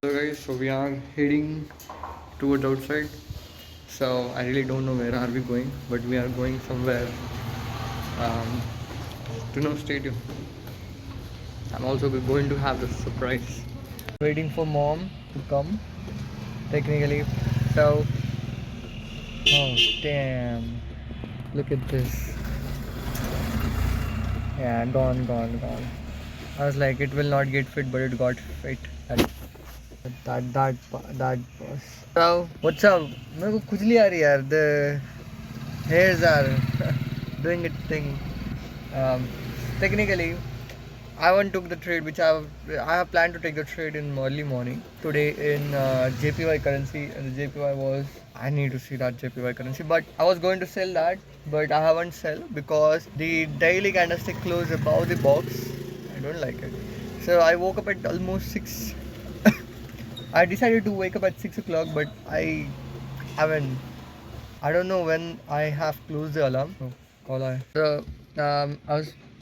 So guys, so we are heading towards outside. So I really don't know where are we going, but we are going somewhere um, to know stadium. I'm also going to have the surprise. Waiting for mom to come. Technically, so oh damn! Look at this. Yeah, gone. I was like, it will not get fit, but it got fit. That was. So what's up? मेरे को खुजली आ रही है यार. The hairs are doing its thing. Technically, I haven't took the trade which I have planned to take the trade in early morning today in JPY currency, and the JPY was, I need to see that JPY currency, but I was going to sell that, but I haven't sell because the daily candlestick closed above the box. I don't like it, so I woke up at almost 6. I decided to wake up at 6 o'clock, but haven't I don't know when I have closed the alarm. Oh, call I. So I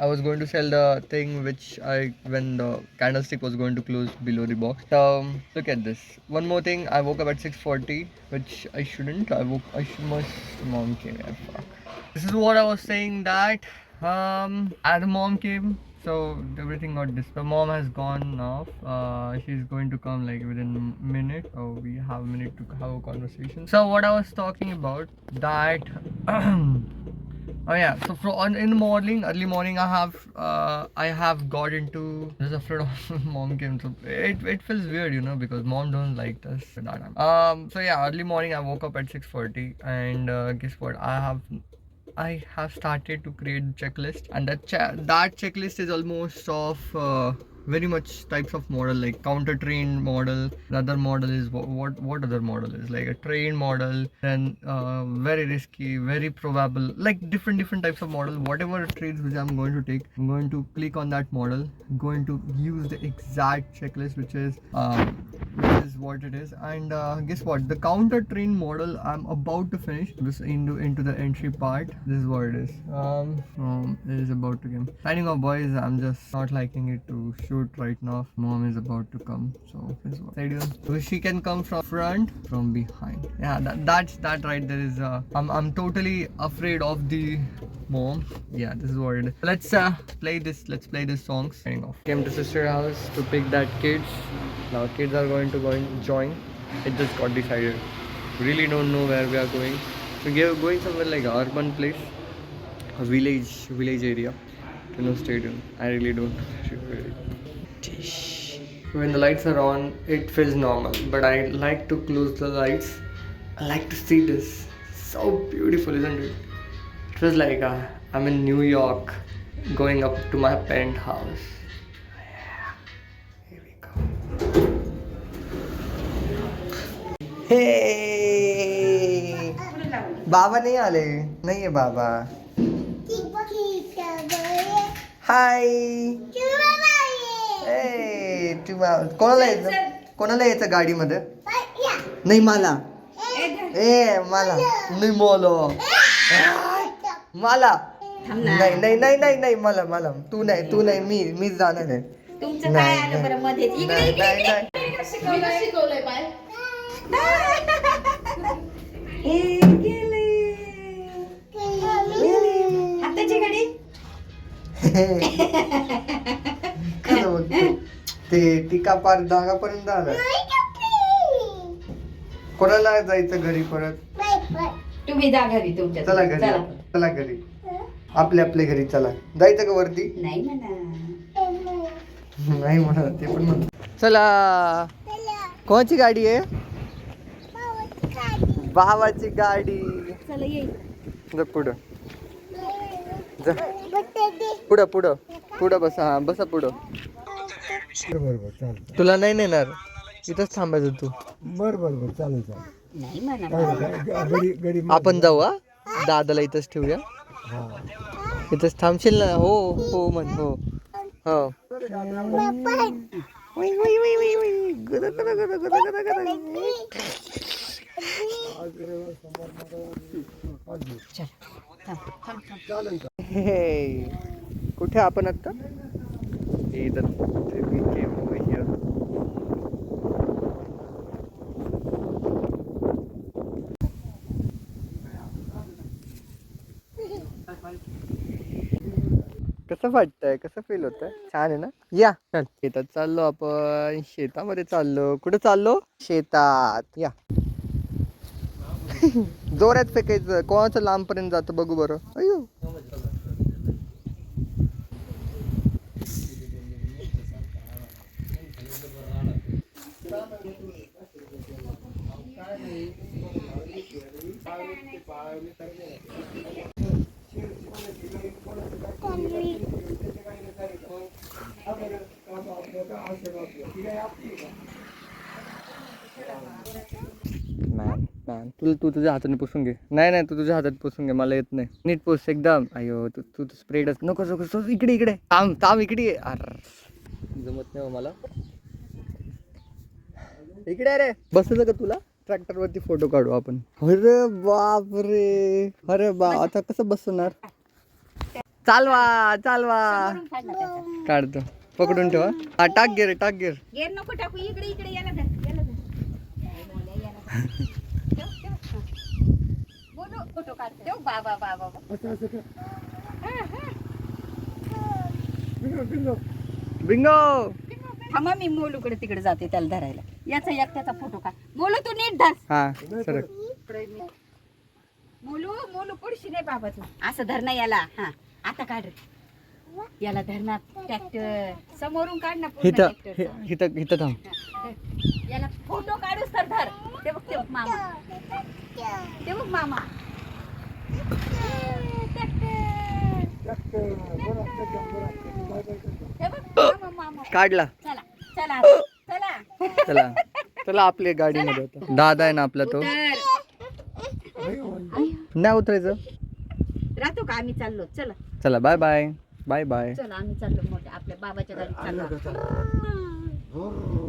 was going to sell the thing which I when the candlestick was going to close below the box. So look at this. One more thing. I woke up at 6:40, which I shouldn't. Must. Mom came here. Fuck. This is what I was saying that as the mom came. So everything got this. The mom has gone now. She's going to come like within a minute. Oh, we have a minute to have a conversation. So what I was talking about that. Oh yeah. So in the morning, early morning, I have got into. There's a friend of mom came. So it feels weird, because mom don't like us that time. So yeah, early morning I woke up at 6:40, and guess what? I have started to create checklist, and that checklist is almost of very much types of model, like counter trained model. The other model is what other model is like a trained model, then very risky, very probable, like different types of model. Whatever trades which I'm going to take, I'm going to click on that model, going to use the exact checklist which is what it is. And guess what, the counter train model I'm about to finish this into the entry part. This is what it is. Mom is about to come. Signing off, boys. I'm just not liking it to shoot right now. Mom is about to come, so this is what I do. So she can come from front, from behind. Yeah, that's that right there is. I'm totally afraid of the mom. Yeah, this is what it is. Let's play this song. Signing off. Came to sister house to pick that kids. Now kids are going to go and join. It just got decided. Really don't know where we are going. We are going somewhere like a urban place, a village area, to no stadium. I really don't know. When the lights are on, it feels normal, but I like to close the lights. I like to see this. So beautiful, isn't it? It was like I'm in New York, going up to my penthouse. Here we go. Hey! बाबा नहीं आले, नहीं है बाबा. हाय. कोणाला यायचं गाडीमध्ये? नाही मला. मला नाही मला नाही मला तू नाही मी जाणार आहे. आताची गाडी ते टीका पार दागापर्यंत आलं. कोणाला जायचं घरी परत? तुम्ही जा घरी तुमच्या. चला घरी आपल्या घरी चला. जायचं का वरती? नाही म्हणा ते पण म्हणा. चला. कोणाची गाडी आहे? भावाची गाडी. चला ये पुढं बसा. बसा पुढं. तुला नाही नेणार, इथंच थांबायचं तू. बरं चालेल. नाही म्हणा. आपण जाऊ. दादाला इथंच ठेवूया. इथंच थांबशील ना? हो म्हण. हो. कुठे आपण आता? इधर. कसं वाटतंय, कसं फील होतंय? छान आहे ना? या चल, शेतात चाललो आपण, शेतामध्ये चाललो. कुठे चाललो? शेतात. या. जोरात फेकायचं, कोणाचं लांब पर्यंत जातं बघू बरं. अय्यो. मॅम मॅम तू तुझ्या हाताने पुसून घे. नाही तू तुझ्या हातात पुसून घे, मला येत नाही. नीट पुस एकदम. अयो तू तू स्प्रेडच नको नको. इकडे इकडे ताम इकडे. अरे जमत नाही हो मला. इकडे रे. बसायचं का तुला? ट्रॅक्टर वरती फोटो काढू आपण. अरे बाप रे. अरे बा आता कसं बसवणार? चालवा काढतो. पकडून ठेवा. हा टाक गे रे, टाक गे. गेर नको टाकू. इकडे इकडे याला धर. बोलू फोटो काढते. बाबा. बिंगो. थांबा मी मोलूकडे तिकडे जाते त्याला धरायला. याचा एकट्याचा फोटो काढ. मोलू तू नीट धर. हा सर. मोलू पुढशी नाही बाबा तू. असं धर ना याला. हा आता काढ रे. याला धरणार ट्रॅक्टर समोरून काढ ना. इथं इथं थांब. याला फोटो काढूस तर धर. ते बघ मामा. मामा. काढला. चला चला आपल्या गाडीमध्ये होता. दादा आहे ना आपला तो. नाही उतरायचं. राहतो का? आम्ही चाललो. चला चला बाय बाय बाय बाय. चला आम्ही चाललो. मोठ्या आपल्या बाबाच्या गाडीत चाललो.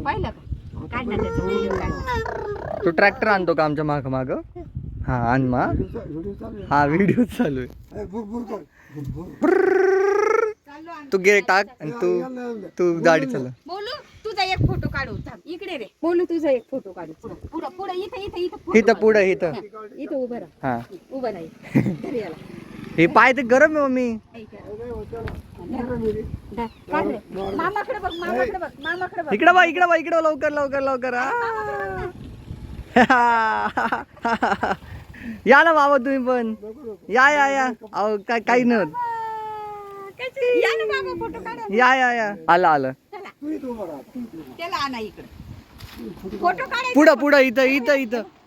पाहिलं का? काढ ना त्याचा व्हिडिओ काढ. तू ट्रॅक्टर आणतो का आमच्या माग? हा आण मा. हा व्हिडिओ चालू आहे. तू गे टाक आणि तू गाडी चालव. बोलू तुझा एक फोटो काढू. थांब इकडे रे. बोलू तुझा एक फोटो काढू. पुढं इथं पुढं इथं उभं राहा. हा उभं राहा. धर याला. हे पाय ते गरम आहे मम्मी. मामाकडे बघ. इकडे बा लवकर या ना बाबा तुम्ही पण. या अहो काही नाही होत. या ना बाबा फोटो काढा. या आलं. त्याला आणा इकडे. फोटो काढायचा. पुढं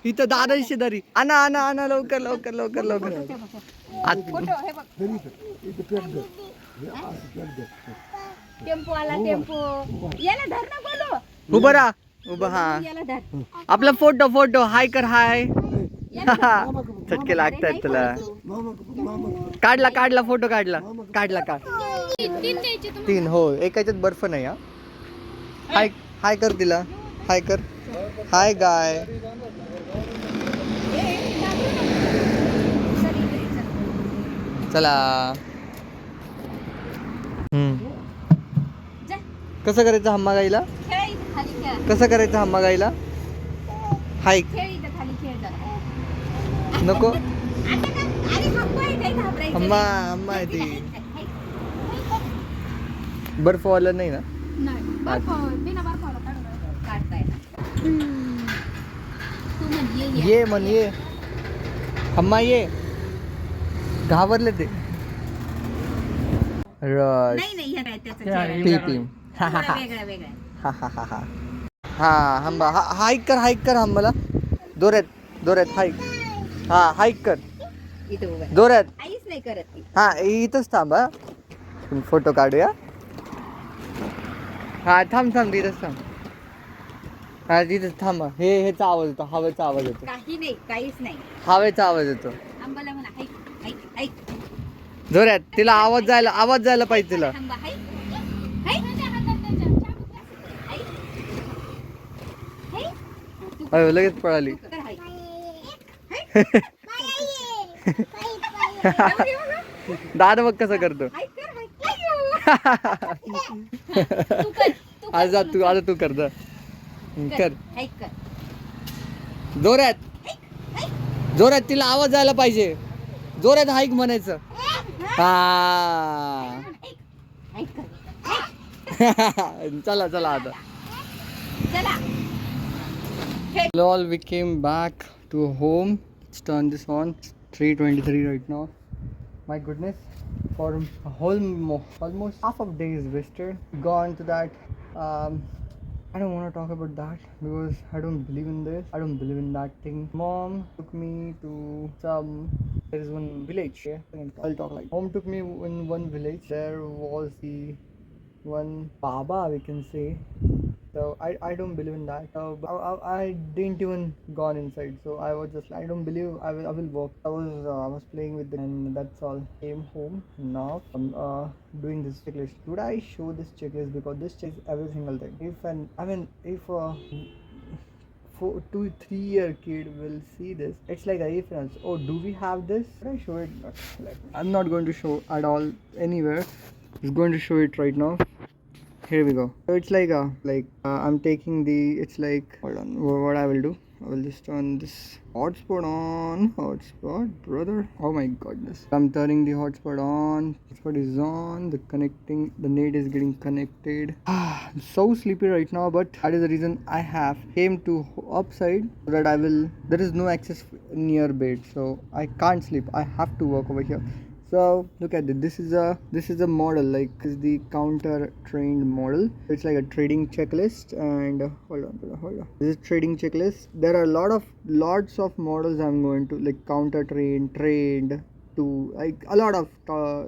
इथं दादा शेजारी. आणा लवकर. फोटो हे बघ. टेम्पो आला. याला धर ना बोलू. उभं हा. याला धर. आपला फोटो हाय कर. हाय चटके लागतायत तुला. काढला फोटो काढ. 3 हो. एकाच्यात बर्फ नाही. हा हाय कर तिला. हाय गाय. चला. कसं करायचं हम्मा गाईला? कसं करायचं हम्मा गाईला? हाय नको. हम्मा आहे ती. बर्फवाला नाही ना? ये म्हण ये. हम्मा ये. घाबरले ते. रस पी. हा हंबा. हाईक कर हंबाला. दोऱ्यात हाईक. हा हाईक कर दोऱ्यात. काहीच नाही करत ती. हा इथंच थांब. फोटो काढूया. हा थांब इथंच थांब. हा तिथंच थांब. हेचा आवाज येतो. हवेचा आवाज येतो. काहीच नाही. हवेचा आवाज येतो. आंबाला म्हणा हाईक. जोरात. तिला आवाज जायला पाहिजे तिला. अयो लगेच पळाली. दादा बघ कसं करतो. आता तू कर. जोरात तिला आवाज जायला पाहिजे. जोरात हाईक म्हणायचं. हा चला चला आता. चला Hello all, we came back to home. Let's turn this on. It's 3:23 right now. My goodness, for a whole almost half of day is wasted. Gone to that. I don't want to talk about that because I don't believe in this. I don't believe in that thing. Mom took me to some. There is one village. Yeah, I'll talk like. Mom took me in one village. There was the one Baba, we can say. So I don't believe in that. I didn't even gone inside. So I was just I don't believe I will walk. I was playing with it and that's all. Came home now. I'm doing this checklist. Should I show this checklist because this checks every single thing. If 2 3 year kid will see this, it's like a reference. Oh, do we have this? Should I show it? I'm not going to show at all anywhere. Just going to show it right now. Here we go. So it's like I'm taking the, it's like, hold on, what I will do, I will just turn this hotspot on. Hotspot, brother, oh my goodness, I'm turning the hotspot on. Hotspot is on, the net is getting connected. I'm so sleepy right now, but that is the reason I have came to upside so that there is no access near bed, so I can't sleep. I have to work over here. So look at it. This is a model, like is the counter trained model. It's like a trading checklist. And hold on. This is trading checklist. There are lots of models I'm going to, like counter trained to, like a lot of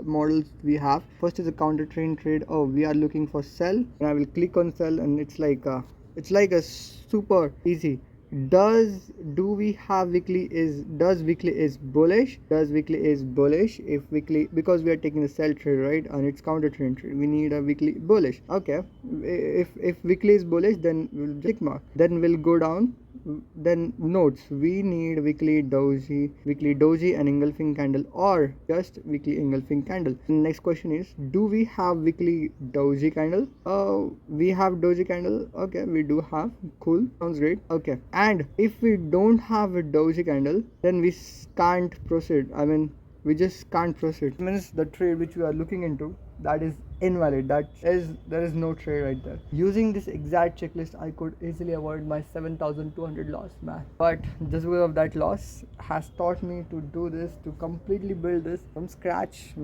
models we have. First is a counter trade. Oh, we are looking for sell, and I will click on sell, and it's like a super easy. Do we have weekly does weekly is bullish? If weekly, because we are taking the sell trade, right, and it's counter trade, we need a weekly bullish. Okay, if weekly is bullish, then we'll tick mark, then we'll go down. Then notes, we need weekly doji and engulfing candle, or just weekly engulfing candle. Next question is, do we have weekly doji candle? We have doji candle. Okay, we do have. Cool, sounds great. Okay, and if we don't have a doji candle, then we can't proceed. We just can't proceed. It means the trade which we are looking into, that is invalid. There is no trade right there. Using this exact checklist, I could easily avoid my 7,200 loss, man. But just because of that loss has taught me to do this, to completely build this from scratch,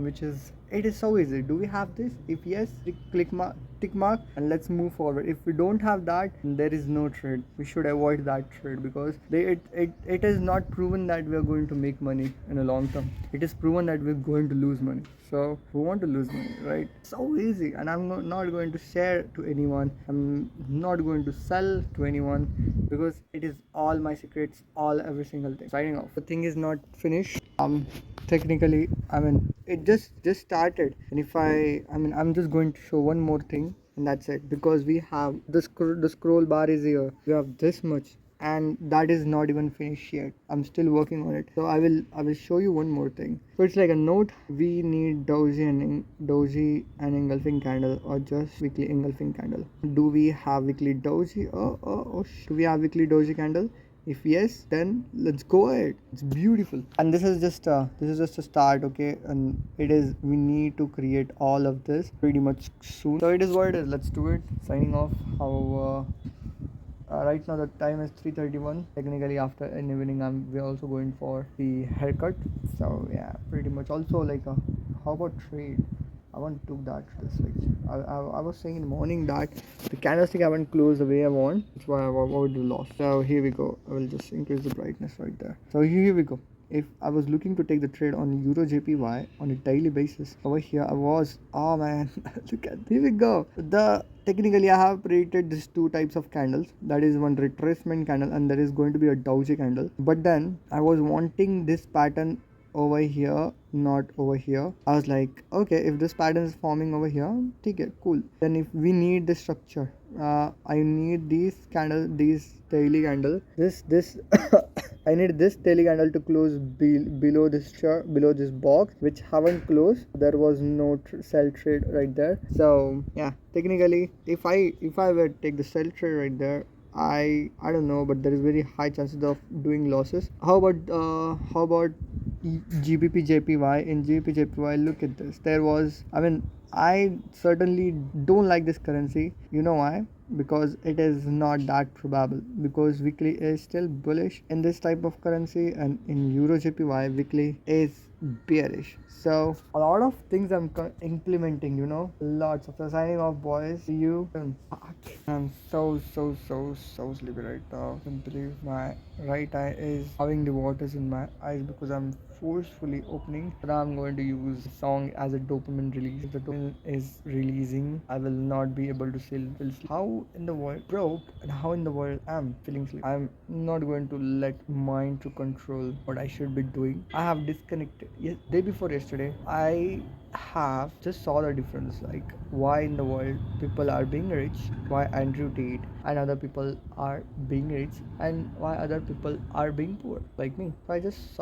it is so easy. Do we have this? If yes, tick mark, and let's move forward. If we don't have that, there is no trade. We should avoid that trade because it is not proven that we are going to make money in the long term. It is proven that we're going to lose money. So who want to lose money, right? So easy. And I'm not going to share to anyone. I'm not going to sell to anyone because it is all my secrets, every single thing. Signing off. The thing is not finished. Technically, it just started, and I'm just going to show one more thing, and that's it, because we have the scroll bar is here. We have this much, and that is not even finished yet. I'm still working on it. So I will show you one more thing. So it's like a note. We need doji and engulfing candle, or just weekly engulfing candle. Do we have weekly doji? Do we have weekly doji candle? If yes, then let's go ahead. It's beautiful. And this is just a start, okay? And we need to create all of this pretty much soon. So it is what it is. Let's do it. Signing off. Right now the time is 3:31. Technically, after an evening, we're also going for the haircut. So yeah, pretty much. Also, how about trade? I want to do that. I was saying in the morning that the candlestick haven't closed the way I want. That's why I avoid the loss. So here we go. I will just increase the brightness right there. So here we go. If I was looking to take the trade on Euro JPY on a daily basis, over here I was, oh man, look at, here we go. Technically I have created these two types of candles. That is one retracement candle, and there is going to be a doji candle. But then I was wanting this pattern over here, not over here. I was like, okay, if this pattern is forming over here, okay, cool. Then if we need the structure, I need these daily candle. This I need this daily candle to close below this box, which haven't closed. There was no sell trade right there. So yeah, technically, if I were to take the sell trade right there, I don't know, but there is very high chances of doing losses. How about GBP JPY. In GBP JPY, look at this. There was, I mean, I certainly don't like this currency. You know why? Because it is not that probable. Because weekly is still bullish in this type of currency, and in Euro JPY, weekly is bearish. So a lot of things I'm implementing, lots of the signing off, boys. See you soon. I'm so sleepy right now. I can't believe my right eye is having the waters in my eyes because I'm forcefully opening. But I'm going to use the song as a dopamine release. If the dopamine is releasing, I will not be able to feel sleep. How in the world broke and how in the world I'm feeling sleep. I'm not going to let mind to control what I should be doing. I have disconnected. Day before yesterday, I have just saw the difference, like why in the world people are being rich, why Andrew Tate and other people are being rich, and why other people are being poor like me. So I just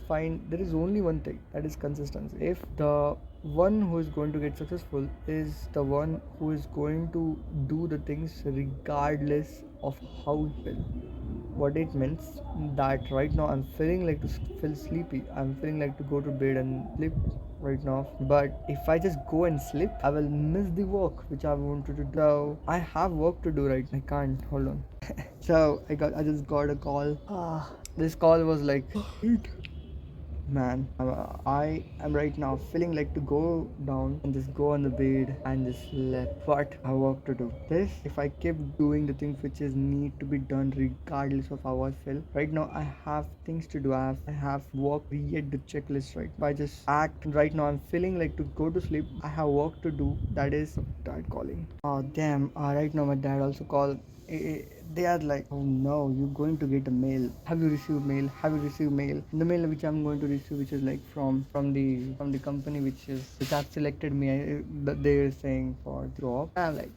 find there is only one thing, that is consistency. If the one who is going to get successful is the one who is going to do the things regardless of how he feel. What it means that right now I'm feeling like to feel sleepy, I'm feeling like to go to bed and sleep right now, but if I just go and sleep, I will miss the work which I wanted to do. So I have work to do, right? I can't hold on. So I just got a call. This call was like man, I am right now feeling like to go down and just go on the bed and just sleep. But I have work to do. This, if I keep doing the things which is need to be done regardless of how I feel. Right now, I have things to do. I have work. Create the checklist, right? If I just act right now, I'm feeling like to go to sleep. I have work to do. That is dad calling. Oh damn! Right now, my dad also called. They are like, oh no, you're going to get a mail. Have you received mail? Have you received mail? The mail which I'm going to receive, which is like from the company which have selected me. They're saying for the job. I'm like,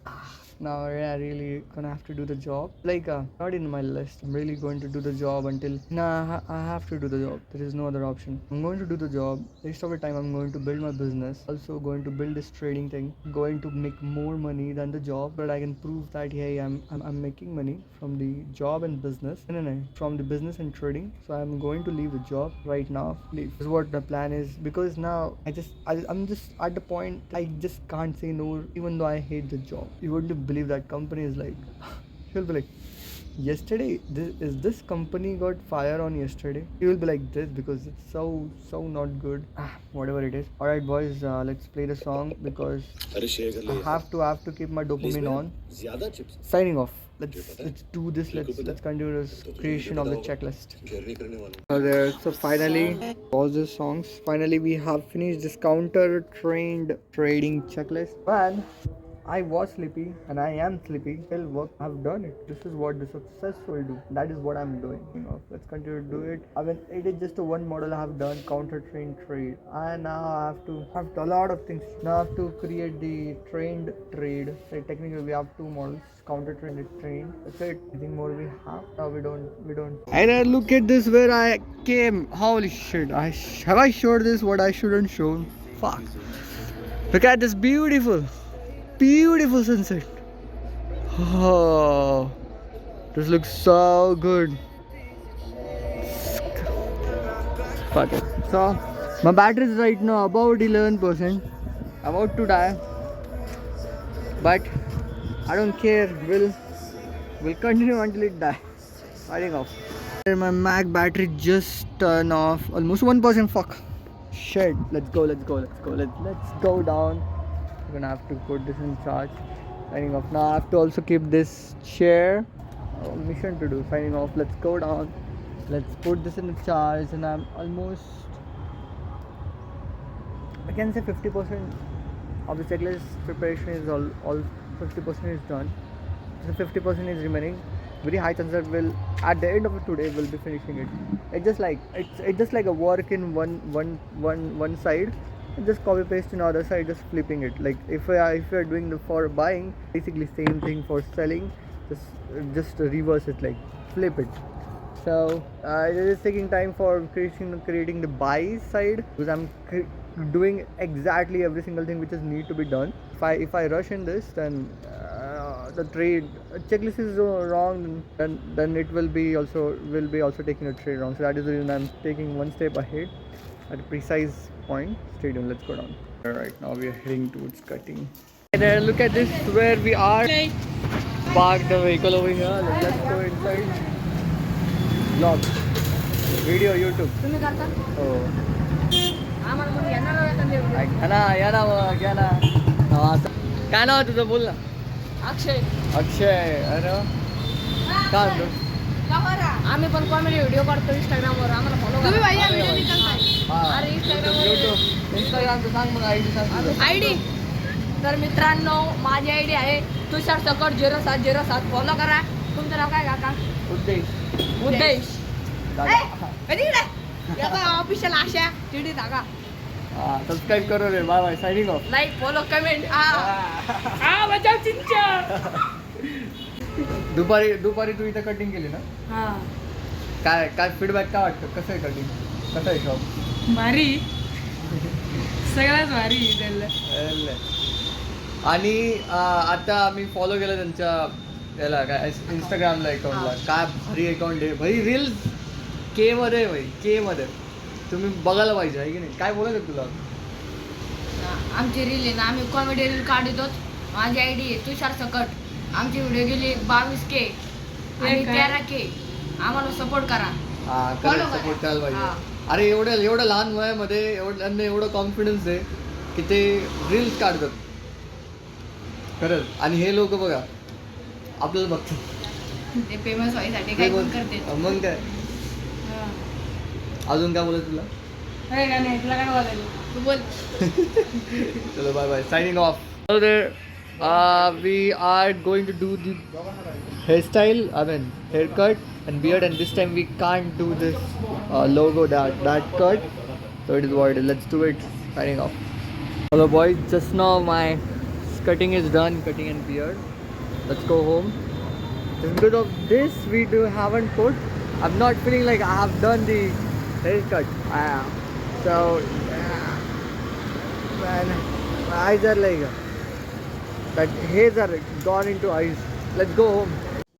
now I really gonna have to do the job. Like, not in my list. I'm really going to do the job until I have to do the job. There is no other option. I'm going to do the job. Rest of the time, I'm going to build my business. Also going to build this trading thing. Going to make more money than the job, but I can prove that hey, I'm making money from the job and business. No, from the business and trading. So I'm going to leave the job right now. Leave. This is what the plan is, because now I'm just at the point I just can't say no, even though I hate the job. You wouldn't believe that company is like, he'll be like, yesterday this company got fire on yesterday. You will be like this because it's so not good. Whatever it is. All right, boys, let's play the song because I have to keep my dopamine on. Signing off. Let's do this. Let's continue this creation of the checklist. So finally, pause the songs. Finally, we have finished this counter trained trading checklist. Man, I was sleepy and I am sleepy. Still work. I've done it. This is what the successful do. That is what I'm doing. Let's continue to do it. I mean, it is just a one model I have done, counter train trade. And now I have a lot of things. Now I have to create the trained trade. So technically, we have two models, counter train and train. That's it. Anything more we have? No, we don't. And look at this where I came. Holy shit! Have I showed this what I shouldn't show? Fuck. Look at this beautiful sunset. Oh, this looks so good. Fuck it. So my battery is right now about 11%. About to die, but I don't care. We'll continue until it die. Signing off. My Mac battery just turned off. Almost 1%. Fuck. Shit. Let's go. Let's go down. I'm gonna have to put this in charge. Signing off. Now I have to also keep this chair. Mission to do. Signing off. Let's go down. Let's put this in the charge, and I'm almost, I can say 50% of the checklist preparation is all 50% is done. So 50% is remaining. Very high chance that will at the end of it today we'll be finishing it. It's just like a work in one side. Just copy paste in other side, just flipping it. Like if you're doing the for buying, basically same thing for selling. Just reverse it, like flip it. So it is taking time for creating the buy side, because I'm doing exactly every single thing which is need to be done. If I rush in this, then the trade checklist is wrong, then it will be also taking a trade wrong. So that is the reason I'm taking one step ahead at a precise point. Stadium. Let's go down. Right now we are heading towards cutting. And look at this where we are. Park the vehicle over here. Let's go inside. Vlog. Video YouTube. तुम्ही करता Oh. आम्हाला मग येणार आहे या ना घ्या ना. काय नाव आहे तुझं बोल ना. अक्षय अक्षय. अरे काय म्हणतो. आम्ही पण कॉमेडी व्हिडिओ काढतो इंस्टाग्रामवर आम्हाला फॉलो करा अरे इंस्टाग्रामचं सांग मग आयडी सांग. आयडी तर मित्रांनो माझी आयडी आहे तुषार सकट 0707 फॉलो करा. तुमचं नाव काय काका. उद्देश याचा ऑफिशियल आशा टीडी धागा. सबस्क्राईब करो रे. Bye bye. Signing off. Like follow comment बजाव चिंचा. दुपारी तू इथं कटिंग केली ना. काय फीडबॅक काय वाटतं. कसं आहे कटिंग. कसं आहे शॉप. भारी सगळ्यात भारी आणि आता आम्ही फॉलो केलं त्यांच्या याला काय इंस्टाग्रामला अकाउंटला. काय भारी अकाउंट आहे भाई. रील्स के मध्ये भाई के मध्ये तुम्ही बघायला पाहिजे आहे की नाही. काय बोलायचं तुला. आमची रील आहे ना आम्ही कॉमेडी रील काढतो. माझी आयडी आहे तुषार सकट. आमची व्हिडिओ गेली 22K आणि 13K. आम्हाला सपोर्ट करा. Follow करा. सपोर्ट करायला पाहिजे. अरे एवढं लहान वयामध्ये त्यांना एवढं कॉन्फिडन्स आहे की ते रील्स काढतात खरंच. आणि हे लोक बघा आपल्याला बघतात ते फेमस व्हायसाठी काय पण करते. मग काय अजून काय बोलायचं तुला. तुला काय बोलायचं तू बोल. चलो bye bye. Signing off. So there we are going to do the hairstyle, I mean haircut and beard, and this time we can't do this logo that cut, so it is what it is. Let's do it. Signing off. Hello boys, just now my cutting is done, cutting and beard. Let's go home. Because of this video haven't put, I'm not feeling like I have done the haircut. So man, my eyes are like that hairs are gone into eyes. Let's go home.